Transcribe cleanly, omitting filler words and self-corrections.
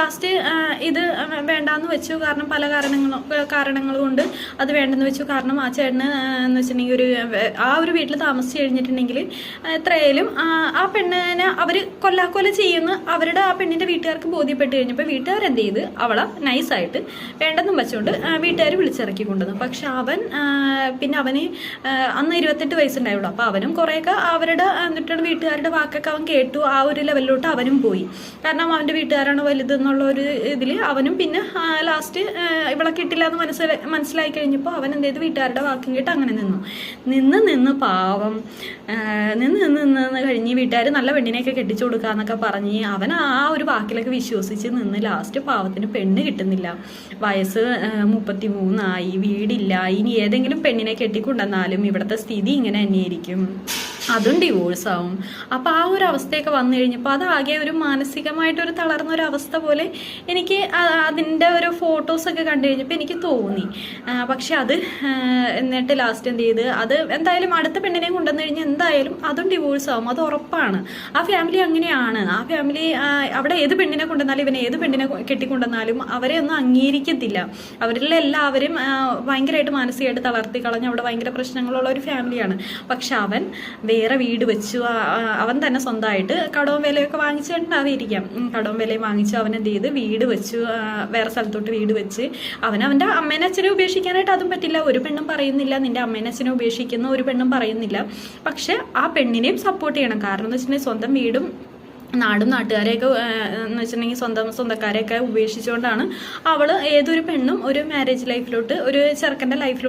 Last ഇത് വേണ്ടാന്ന് വെച്ചു. കാരണം പല കാരണങ്ങൾ കൊണ്ട് അത് വേണ്ടെന്ന് വെച്ചു. കാരണം ആ ചേട്ടന് എന്ന് വെച്ചിട്ടുണ്ടെങ്കിൽ ഒരു വീട്ടിൽ താമസിച്ച് കഴിഞ്ഞിട്ടുണ്ടെങ്കിൽ എത്രയായാലും ആ പെണ്ണിനെ അവർ കൊല്ലാക്കൊല ചെയ്യുന്ന അവരുടെ ആ പെണ്ണിൻ്റെ വീട്ടുകാർക്ക് ബോധ്യപ്പെട്ട് കഴിഞ്ഞപ്പോൾ വീട്ടുകാർ എന്ത് ചെയ്ത് അവളെ നൈസായിട്ട് വേണ്ടെന്നും വെച്ചുകൊണ്ട് വീട്ടുകാർ വിളിച്ചിറക്കി കൊണ്ടുവന്നു. പക്ഷെ പിന്നെ അവന് അന്ന് 28 വയസ്സുണ്ടായുള്ളൂ. അപ്പോൾ അവനും കുറേയൊക്കെ അവരുടെ എന്നിട്ടാണ് വീട്ടുകാരുടെ വാക്കൊക്കെ അവൻ കേട്ടു. ആ ഒരു ലെവലിലോട്ട് അവനും പോയി. കാരണം അവൻ്റെ വീട്ടുകാരാണ് വലുതെന്നുള്ള ഒരു ഇതിൽ അവനും പിന്നെ ലാസ്റ്റ് ഇവളെ കിട്ടില്ല എന്ന് മനസ്സിലായി കഴിഞ്ഞപ്പോൾ അവൻ എന്ത് ചെയ്ത് വീട്ടുകാരുടെ വാക്കും കേട്ട് അങ്ങനെ നിന്ന് പാവം നിന്ന് കഴിഞ്ഞ് വീട്ടുകാർ നല്ല പെണ്ണിനെയൊക്കെ കെട്ടിച്ചു കൊടുക്കാന്നൊക്കെ പറഞ്ഞ് അവൻ ആ ഒരു വാക്കിലൊക്കെ വിശ്വസിച്ച് നിന്ന് ലാസ്റ്റ് പാവത്തിന് പെണ്ണ് കിട്ടുന്നില്ല. വയസ്സ് 33 വീടില്ല. ഇനി ഏതെങ്കിലും പെണ്ണിനെ കെട്ടിക്കൊണ്ടെന്നാലും ഇവിടുത്തെ സ്ഥിതി ഇങ്ങനെ തന്നെയായിരിക്കും, അതും ഡിവോഴ്സാവും. അപ്പോൾ ആ ഒരു അവസ്ഥയൊക്കെ വന്നു കഴിഞ്ഞപ്പോൾ അതാകെ ഒരു മാനസികമായിട്ടൊരു തളർന്നൊരു അവസ്ഥ പോലെ എനിക്ക് അതിൻ്റെ ഒരു ഫോട്ടോസൊക്കെ കണ്ടു കഴിഞ്ഞപ്പോൾ എനിക്ക് തോന്നി. പക്ഷെ അത് എന്നിട്ട് ലാസ്റ്റ് എന്ത് ചെയ്ത് അത് എന്തായാലും അടുത്ത പെണ്ണിനെ കൊണ്ടുവന്നു കഴിഞ്ഞാൽ എന്തായാലും അതും ഡിവോഴ്സാവും, അത് ഉറപ്പാണ്. ആ ഫാമിലി അങ്ങനെയാണ്. ആ ഫാമിലി അവിടെ ഏത് പെണ്ണിനെ കൊണ്ടുവന്നാലും ഇവനെ ഏത് പെണ്ണിനെ കെട്ടിക്കൊണ്ടുവന്നാലും അവരെ ഒന്നും അംഗീകരിക്കത്തില്ല. അവരിൽ എല്ലാവരും ഭയങ്കരമായിട്ട് മാനസികമായിട്ട് തളർത്തി കളഞ്ഞ് അവിടെ ഭയങ്കര പ്രശ്നങ്ങളുള്ള ഒരു ഫാമിലിയാണ്. പക്ഷെ അവൻ വേറെ വീട് വെച്ചു. അവൻ തന്നെ സ്വന്തമായിട്ട് കടവും വിലയൊക്കെ വാങ്ങിച്ചിട്ടുണ്ടായിരിക്കാം. കടവും വിലയും വാങ്ങിച്ചു അവൻ എന്ത് ചെയ്ത് വീട് വെച്ചു, വേറെ സ്ഥലത്തോട്ട് വീട് വെച്ച്. അവൻ്റെ അമ്മേനെ അച്ഛനെ ഉപേക്ഷിക്കാനായിട്ട് അതും പറ്റില്ല. ഒരു പെണ്ണും പറയുന്നില്ല നിന്റെ അമ്മേനെ അച്ഛനെ ഉപേക്ഷിക്കുന്ന ഒരു പെണ്ണും പറയുന്നില്ല. പക്ഷെ ആ പെണ്ണിനെയും സപ്പോർട്ട് ചെയ്യണം. കാരണം എന്ന് വെച്ചിട്ടുണ്ടെങ്കിൽ സ്വന്തം വീടും നാടും നാട്ടുകാരെയൊക്കെ എന്ന് വെച്ചിട്ടുണ്ടെങ്കിൽ സ്വന്തക്കാരെയൊക്കെ ഉപേക്ഷിച്ചുകൊണ്ടാണ് അവൾ ഏതൊരു പെണ്ണും ഒരു മാരേജ് ലൈഫിലോട്ട് ഒരു ചെറുക്കൻ്റെ ലൈഫിലോട്ട്